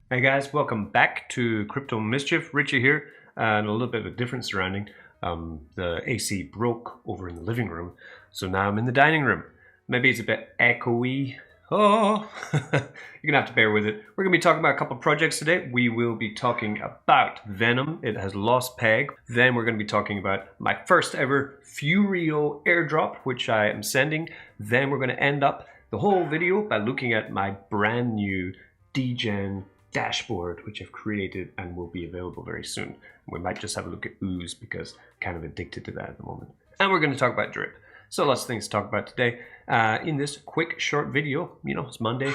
Hey guys, welcome back to Crypto Mischief. Richie here, and a little bit of a different surrounding. The AC broke over in the living room, so now I'm in the dining room. Maybe it's a bit echoey. Oh, you're gonna have to bear with it. We're gonna be talking about a couple of projects today. We will be talking about Venom. It has lost peg. Then we're gonna be talking about my first ever Furio airdrop, which I am sending. Then we're gonna end up the whole video by looking at my brand new degen dashboard, which I've created and will be available very soon. We might just have a look at ooze because I'm kind of addicted to that at the moment. And we're going to talk about drip. So lots of things to talk about today in this quick short video. You know, it's Monday.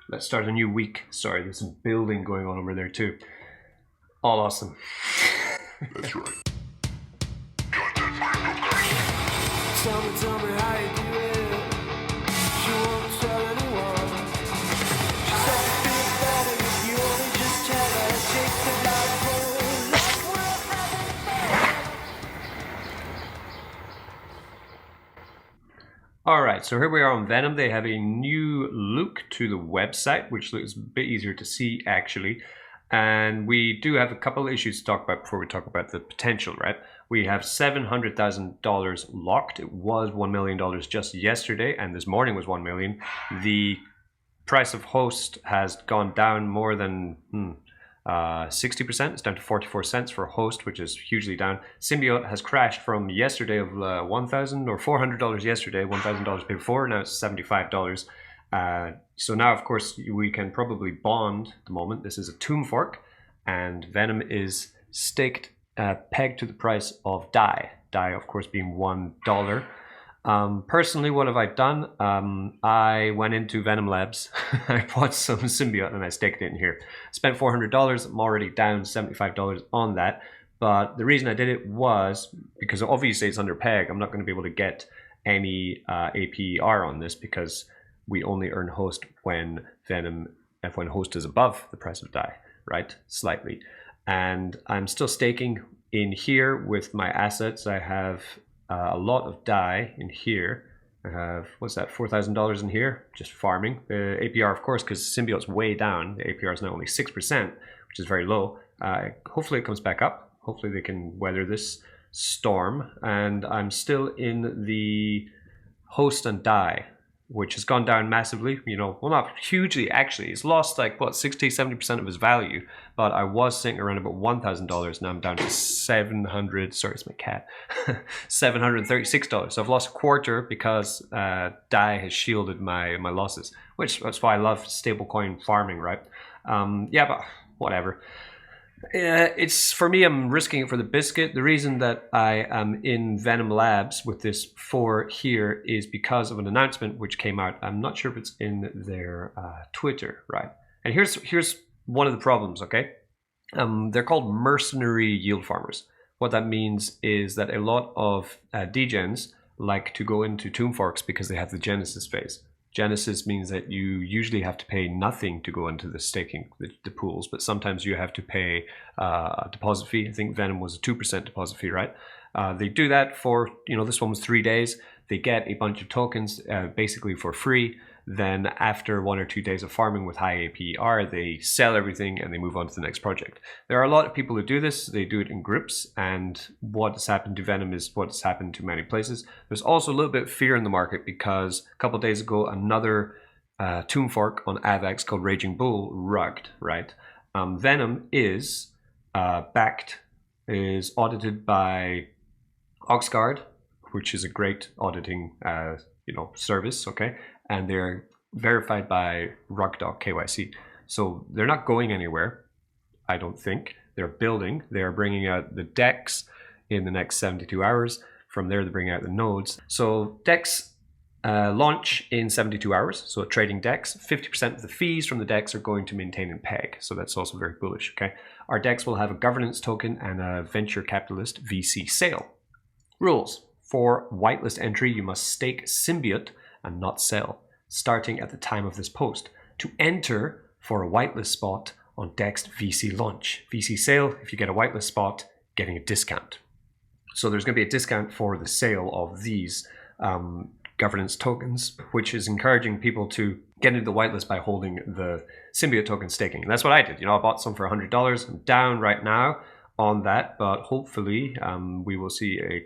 Let's start a new week. Sorry, there's some building going on over there too. All awesome. That's right. Tell me how you do it. She won't tell anyone. She said it'd be better if you only just tell her. Take the life Alright, so here we are on Venom. They have a new look to the website, which looks a bit easier to see actually. And we do have a couple of issues to talk about before we talk about the potential, right? We have $700,000 locked. It was $1 million just yesterday, and this morning was 1 million. The price of host has gone down more than 60%. It's down to 44 cents for a host, which is hugely down. Symbiote has crashed from yesterday of $1,000 or $400 yesterday, $1,000 before. Now it's $75. So now, of course, we can probably bond at the moment. This is a tomb fork, and Venom is staked, pegged to the price of DAI. DAI, of course, being $1. Personally, what have I done? I went into Venom Labs, I bought some Symbiote and I staked it in here. Spent $400, I'm already down $75 on that. But the reason I did it was because obviously it's under peg. I'm not going to be able to get any APR on this because we only earn host when when host is above the price of DAI, right? Slightly. And I'm still staking in here with my assets. I have a lot of DAI in here. I have, what's that, $4,000 in here, just farming. The APR, of course, because Symbiote's way down, the APR is now only 6%, which is very low. Hopefully it comes back up. Hopefully they can weather this storm. And I'm still in the host and DAI, which has gone down massively, you know, well, not hugely actually. It's lost like, what, 60, 70% of its value, but I was sitting around about $1,000. Now I'm down to 700, sorry, it's my cat, $736. So I've lost a quarter because DAI has shielded my losses, which that's why I love stablecoin farming, right? Yeah, but whatever. It's for me, I'm risking it for the biscuit. The reason that I am in Venom Labs with this for here is because of an announcement which came out. I'm not sure if it's in their Twitter, right? And here's one of the problems, okay? They're called mercenary yield farmers. What that means is that a lot of degens like to go into tomb forks because they have the Genesis phase. Genesis means that you usually have to pay nothing to go into the staking, the pools, but sometimes you have to pay a deposit fee. I think Venom was a 2% deposit fee, right? They do that for, you know, this one was 3 days. They get a bunch of tokens basically for free. Then after 1 or 2 days of farming with high APR, they sell everything and they move on to the next project. There are a lot of people who do this. They do it in groups, and what has happened to Venom is what's happened to many places. There's also a little bit of fear in the market because a couple of days ago, another tomb fork on AVAX called Raging Bull rugged, right? Venom is is audited by Oxguard, which is a great auditing service, okay? And they're verified by REKT. So they're not going anywhere, I don't think. They're building. They're bringing out the DEX in the next 72 hours. From there, they're bringing out the nodes. So DEX launch in 72 hours. So trading DEX, 50% of the fees from the DEX are going to maintain in peg. So that's also very bullish, okay? Our DEX will have a governance token and a venture capitalist VC sale. Rules. For whitelist entry, you must stake Symbiote and not sell, starting at the time of this post. To enter for a whitelist spot on DEX VC launch. VC sale, if you get a whitelist spot, getting a discount. So there's going to be a discount for the sale of these governance tokens, which is encouraging people to get into the whitelist by holding the Symbiote token staking. And that's what I did. I bought some for $100. I'm down right now on that, but hopefully we will see a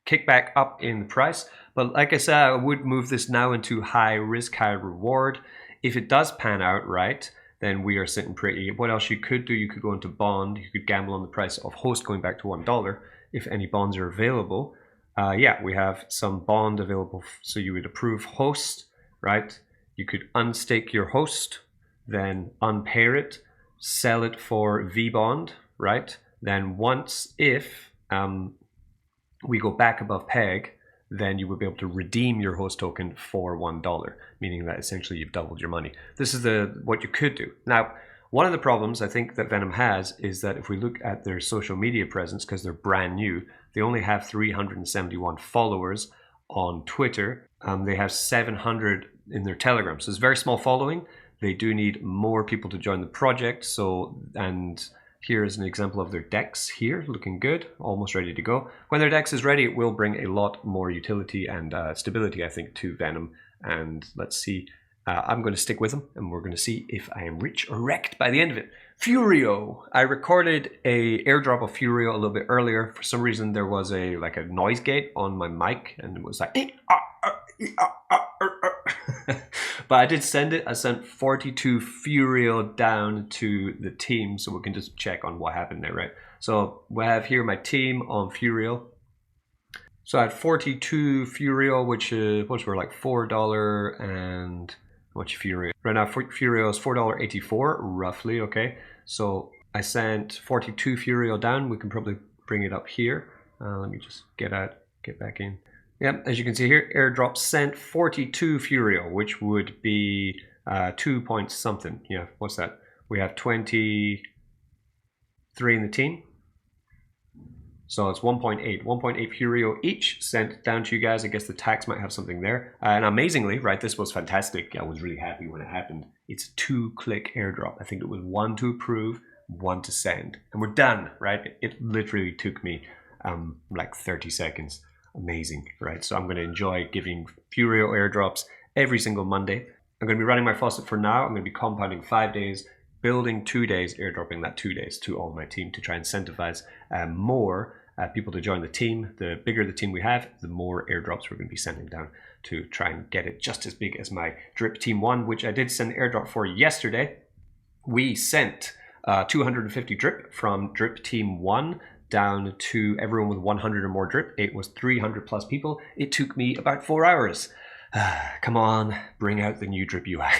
kickback up in the price. But like I said, I would move this now into high risk, high reward. If it does pan out right, then we are sitting pretty. What else you could do? You could go into bond. You could gamble on the price of host going back to $1 if any bonds are available. Yeah, we have some bond available. So you would approve host, right? You could unstake your host, then unpair it, sell it for V bond, right? Then once if we go back above peg, then you will be able to redeem your host token for $1, meaning that essentially you've doubled your money. This is what you could do. Now, one of the problems I think that Venom has is that if we look at their social media presence, because they're brand new, they only have 371 followers on Twitter. They have 700 in their Telegram. So it's a very small following. They do need more people to join the project. And here's an example of their DEX here, looking good, almost ready to go. When their DEX is ready, it will bring a lot more utility and stability, I think, to Venom. And let's see, I'm going to stick with them, and we're going to see if I am rich or wrecked by the end of it. Furio. I recorded a airdrop of Furio a little bit earlier. For some reason, there was a noise gate on my mic, and it was like, but I did send it. I sent 42 Furio down to the team, so we can just check on what happened there, right? So we have here my team on Furio. So I had 42 Furio, which were like $4 and how much Furio? Right now Furio is $4.84 roughly. Okay, so I sent 42 Furio down. We can probably bring it up here. Let me just get back in. Yep, as you can see here, Airdrop sent 42 Furio, which would be 2 point something. Yeah, what's that? We have 23 in the team. So it's 1.8 Furio each sent down to you guys. I guess the tax might have something there. And amazingly, right, this was fantastic. I was really happy when it happened. It's a 2-click airdrop. I think it was 1 to approve, 1 to send. And we're done, right? It literally took me like 30 seconds. Amazing, right? So I'm going to enjoy giving Furio airdrops every single Monday. I'm going to be running my faucet for now. I'm going to be compounding 5 days, building 2 days, airdropping that 2 days to all my team to try and incentivize more people to join the team. The bigger the team we have, the more airdrops we're going to be sending down to try and get it just as big as my drip team 1, which I did send an airdrop for yesterday. We sent 250 drip from drip team 1 down to everyone with 100 or more drip. It was 300 plus people. It took me about 4 hours. Come on, bring out the new drip UI.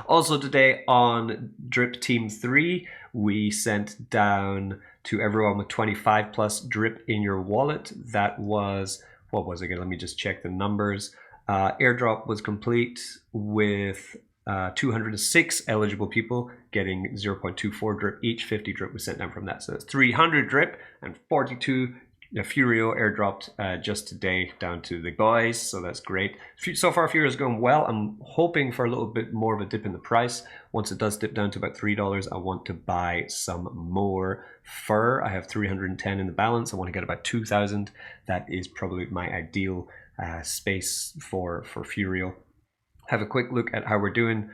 Also today on drip team 3, we sent down to everyone with 25 plus drip in your wallet. That was, what was it again? Let me just check the numbers. Airdrop was complete with 206 eligible people getting 0.24 drip each. 50 drip was sent down from that. So that's 300 drip and 42 Furio airdropped just today down to the boys. So that's great. So far Furio is going well. I'm hoping for a little bit more of a dip in the price. Once it does dip down to about $3, I want to buy some more fur. I have 310 in the balance. I want to get about 2,000. That is probably my ideal space for Furio. Have a quick look at how we're doing.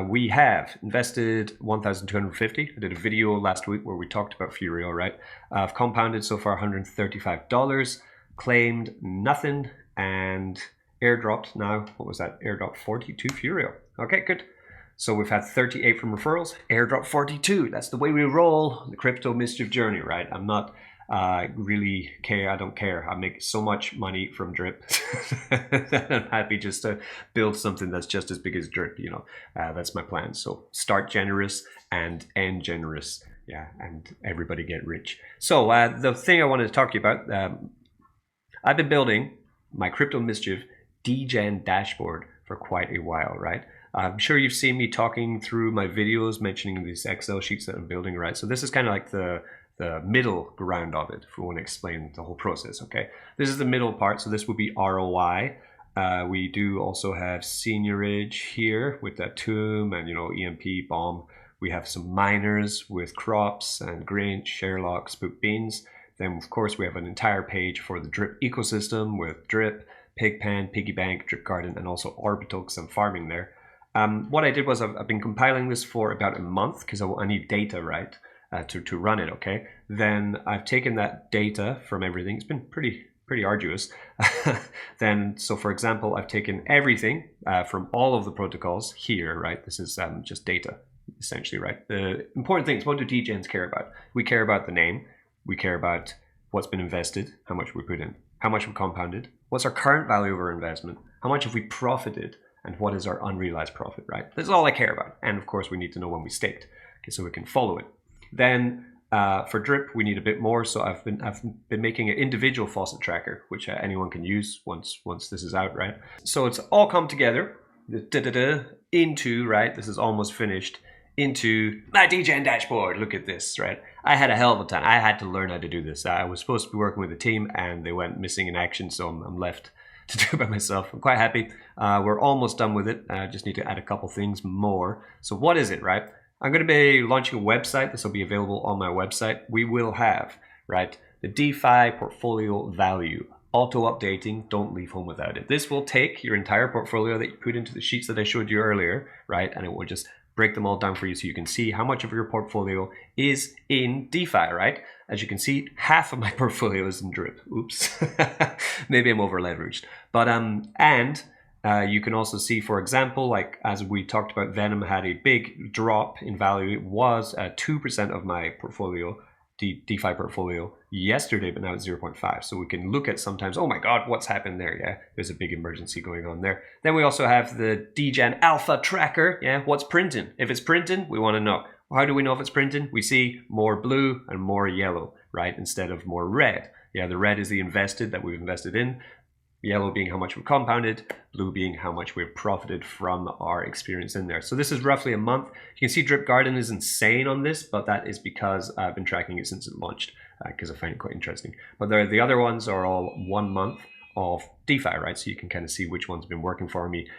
We have invested 1,250. I did a video last week where we talked about Furio, right? I've compounded so far $135, claimed nothing, and airdropped now, what was that? Airdrop 42 Furio. Okay, good. So we've had 38 from referrals, airdrop 42. That's the way we roll the crypto mischief journey, right? I'm not really care. I don't care. I make so much money from drip. I'm happy just to build something that's just as big as drip. You know, that's my plan. So start generous and end generous. Yeah, and everybody get rich. So the thing I wanted to talk to you about, I've been building my crypto mischief degen dashboard for quite a while, right? I'm sure you've seen me talking through my videos mentioning these Excel sheets that I'm building, right? So this is kind of like the middle ground of it, if we want to explain the whole process, okay? This is the middle part, so this would be ROI. We do also have seigniorage here with that tomb and, you know, EMP, bomb. We have some miners with crops and grain, Sherlock, spook beans. Then, of course, we have an entire page for the drip ecosystem with drip, pigpen, piggy bank, drip garden, and also orbital, because I'm farming there. What I did was I've been compiling this for about a month because I need data, right, to run it, okay? Then I've taken that data from everything. It's been pretty arduous. Then, so for example, I've taken everything from all of the protocols here, right? This is just data, essentially, right? The important things, what do degens care about? We care about the name. We care about what's been invested, how much we put in, how much we compounded, what's our current value of our investment, how much have we profited, and what is our unrealized profit, right? That's all I care about. And of course, we need to know when we staked, okay, so we can follow it. Then for drip, we need a bit more. So I've been making an individual faucet tracker, which anyone can use once this is out, right? So it's all come together into, right? This is almost finished, into my degen dashboard. Look at this, right? I had a hell of a time. I had to learn how to do this. I was supposed to be working with a team and they went missing in action, so I'm left to do it by myself. I'm quite happy. We're almost done with it. I just need to add a couple things more. So what is it, right? I'm going to be launching a website. This will be available on my website. We will have, right, the DeFi portfolio value, auto updating. Don't leave home without it. This will take your entire portfolio that you put into the sheets that I showed you earlier, right, and it will just break them all down for you so you can see how much of your portfolio is in DeFi, right? As you can see, half of my portfolio is in drip. Oops. Maybe I'm over leveraged. But you can also see, for example, like as we talked about, Venom had a big drop in value. It was 2% of my portfolio, DeFi portfolio yesterday, but now it's 0.5. So we can look at sometimes, oh my God, what's happened there? Yeah, there's a big emergency going on there. Then we also have the degen alpha tracker. Yeah, what's printing? If it's printing, we want to know. How do we know if it's printing? We see more blue and more yellow, right? Instead of more red. Yeah, the red is the invested that we've invested in. Yellow being how much we've compounded, blue being how much we've profited from our experience in there. So this is roughly a month. You can see Drip Garden is insane on this, but that is because I've been tracking it since it launched because I find it quite interesting. But the other ones are all 1 month of DeFi, right? So you can kind of see which one's been working for me.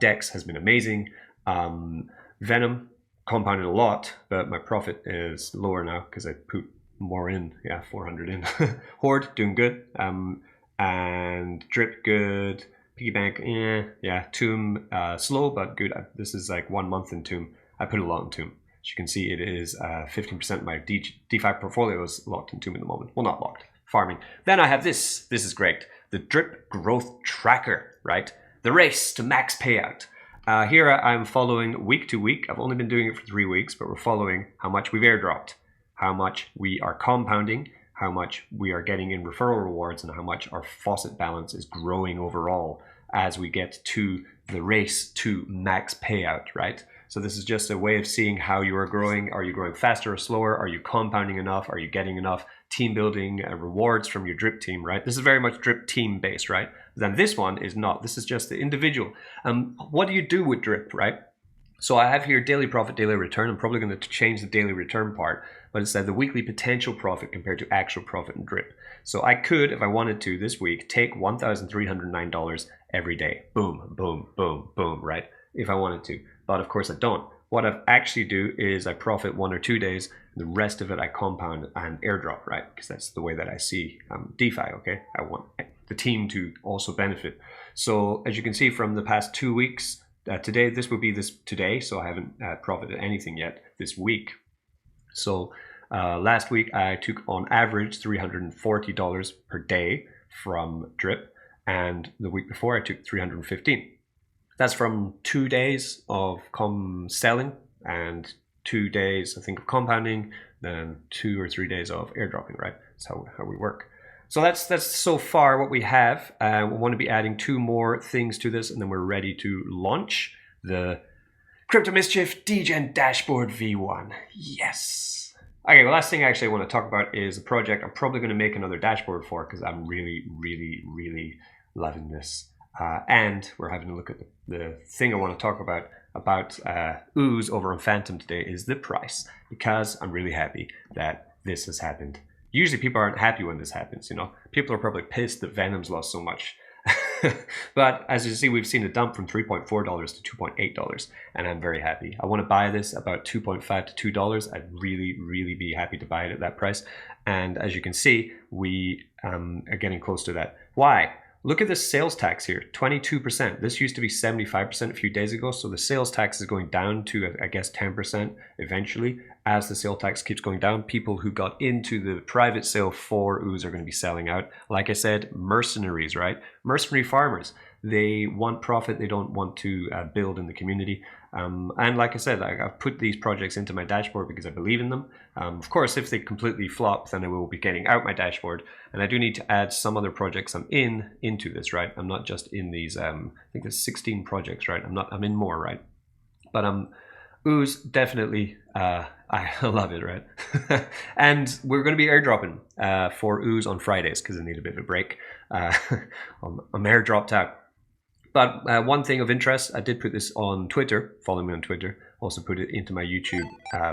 Dex has been amazing. Venom compounded a lot, but my profit is lower now because I put more in. Yeah, 400 in. Horde doing good. And drip good, piggy bank, yeah, tomb slow but good. This is like 1 month in tomb. I put a lot in tomb. As you can see, it is 15% of my DeFi portfolio is locked in tomb at the moment. Well, not locked, farming. Then I have this is great, the drip growth tracker, right? The race to max payout. Here I'm following week to week. I've only been doing it for 3 weeks, but we're following how much we've airdropped, how much we are compounding, how much we are getting in referral rewards, and how much our faucet balance is growing overall as we get to the race to max payout, right? So this is just a way of seeing how you are growing. Are you growing faster or slower? Are you compounding enough? Are you getting enough team building rewards from your drip team, right? This is very much drip team based, right? Then this one is not. This is just the individual. What do you do with drip, right? So I have here daily profit, daily return. I'm probably going to change the daily return part, but it said the weekly potential profit compared to actual profit in drip. So I could, if I wanted to this week, take $1,309 every day. Boom, boom, boom, boom, right? If I wanted to. But of course I don't. What I actually do is I profit 1 or 2 days. The rest of it I compound and airdrop, right? Because that's the way that I see DeFi, okay? I want the team to also benefit. So as you can see from the past 2 weeks, today, this would be this today, so I haven't profited anything yet this week. So last week I took on average $340 per day from drip, and the week before I took $315. That's from 2 days of selling and 2 days I think of compounding, then 2 or 3 days of airdropping, right? That's how we work. So that's so far what we have. We want to be adding 2 more things to this, and then we're ready to launch the Crypto Mischief Degen Dashboard V1. Yes. Okay, the last thing I actually want to talk about is a project I'm probably going to make another dashboard for because I'm really, really, really loving this. And we're having a look at the thing I want to talk about Ooze over on Phantom today is the price, because I'm really happy that this has happened. Usually people aren't happy when this happens, you know. People are probably pissed that Venom's lost so much. But as you see, we've seen a dump from $3.4 to $2.8, and I'm very happy. I want to buy this about $2.5 to $2. I'd really, really be happy to buy it at that price. And as you can see, we are getting close to that. Why? look at the sales tax here, 22%. This used to be 75% a few days ago. So the sales tax is going down to, I guess, 10% eventually. As the sales tax keeps going down, people who got into the private sale for ooze are going to be selling out. Like I said, mercenaries, right? Mercenary farmers. They want profit. They don't want to build in the community. And like I said, I've put these projects into my dashboard because I believe in them. Of course, if they completely flop, then I will be getting out my dashboard. And I do need to add some other projects I'm into this, right? I'm not just in these, I think there's 16 projects, right? I'm in more, right? But ooze, definitely, I love it, right? And we're going to be airdropping for ooze on Fridays because I need a bit of a break. I'm airdropped out. But one thing of interest, I did put this on Twitter, follow me on Twitter, also put it into my YouTube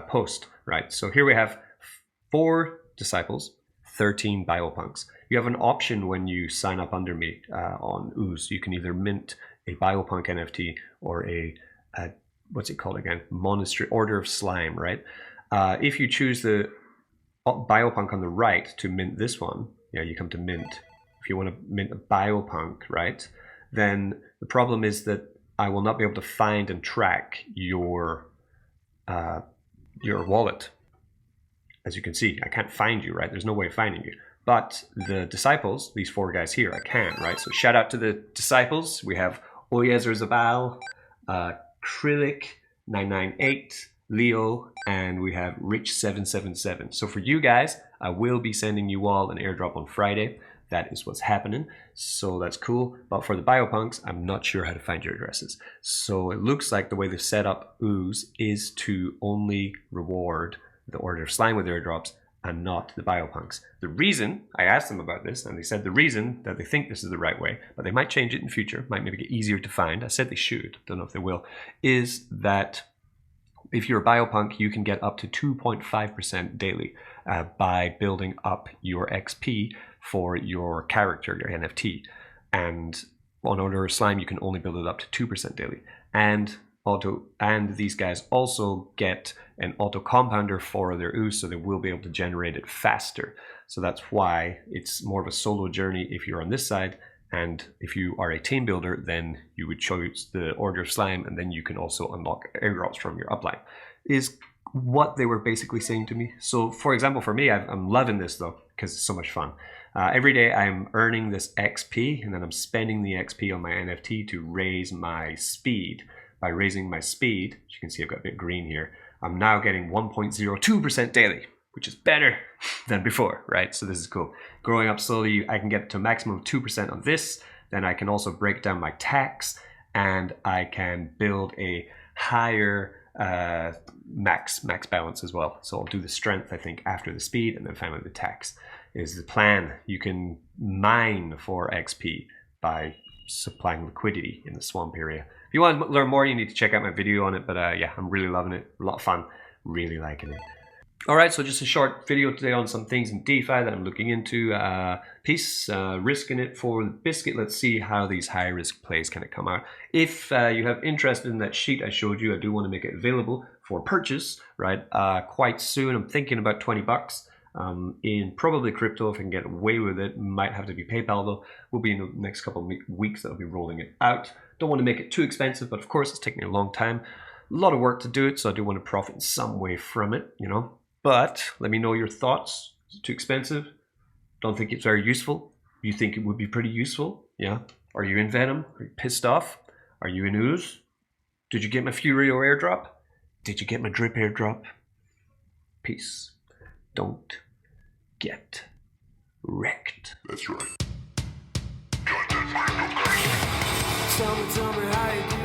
post, right? So here we have 4 disciples, 13 biopunks. You have an option when you sign up under me on ooze. You can either mint a biopunk NFT or a what's it called again? Monastery, Order of Slime, right? If you choose the biopunk on the right to mint this one, yeah, you come to mint. If you want to mint a biopunk, right? Then the problem is that I will not be able to find and track your wallet. As you can see, I can't find you, right? There's no way of finding you. But the disciples, these 4 guys here, I can, right? So shout out to the disciples. We have Oyezerzabal, Krylik 998, Leo, and we have Rich777. So for you guys, I will be sending you all an airdrop on Friday. That is what's happening. So that's cool. But for the biopunks, I'm not sure how to find your addresses. So it looks like the way they've set up ooze is to only reward the Order of Slime with airdrops and not the biopunks. The reason, I asked them about this, and they said the reason that they think this is the right way, but they might change it in future, might maybe get easier to find, I said they should, don't know if they will, is that if you're a biopunk, you can get up to 2.5% daily by building up your XP for your character, your NFT. And on Order of Slime, you can only build it up to 2% daily. And these guys also get an auto compounder for their ooze, so they will be able to generate it faster. So that's why it's more of a solo journey if you're on this side. And if you are a team builder, then you would choose the Order of Slime, and then you can also unlock airdrops from your upline, is what they were basically saying to me. So for example, for me, I'm loving this though, because it's so much fun. Every day I'm earning this XP, and then I'm spending the XP on my NFT to raise my speed. By raising my speed, as you can see I've got a bit green here, I'm now getting 1.02% daily, which is better than before, right? So this is cool. Growing up slowly, I can get to a maximum of 2% on this. Then I can also break down my tax, and I can build a higher max balance as well. So I'll do the strength, I think, after the speed, and then finally the tax is the plan. You can mine for XP by supplying liquidity in the swamp area. If you want to learn more, you need to check out my video on it, but yeah, I'm really loving it. A lot of fun, really liking it. All right, so just a short video today on some things in DeFi that I'm looking into. Peace, risking it for the biscuit. Let's see how these high risk plays kind of come out. If you have interest in that sheet I showed you, I do want to make it available for purchase, right? Quite soon. I'm thinking about 20 bucks. In probably crypto, if I can get away with it. Might have to be PayPal though. Will be in the next couple of weeks that I'll be rolling it out. Don't want to make it too expensive, but of course it's taking a long time. A lot of work to do it, so I do want to profit in some way from it, you know. But let me know your thoughts. Is it too expensive? Don't think it's very useful? You think it would be pretty useful? Yeah. Are you in Venom? Are you pissed off? Are you in ooze? Did you get my Furio airdrop? Did you get my drip airdrop? Peace. Don't get wrecked. That's right. Tell me how you do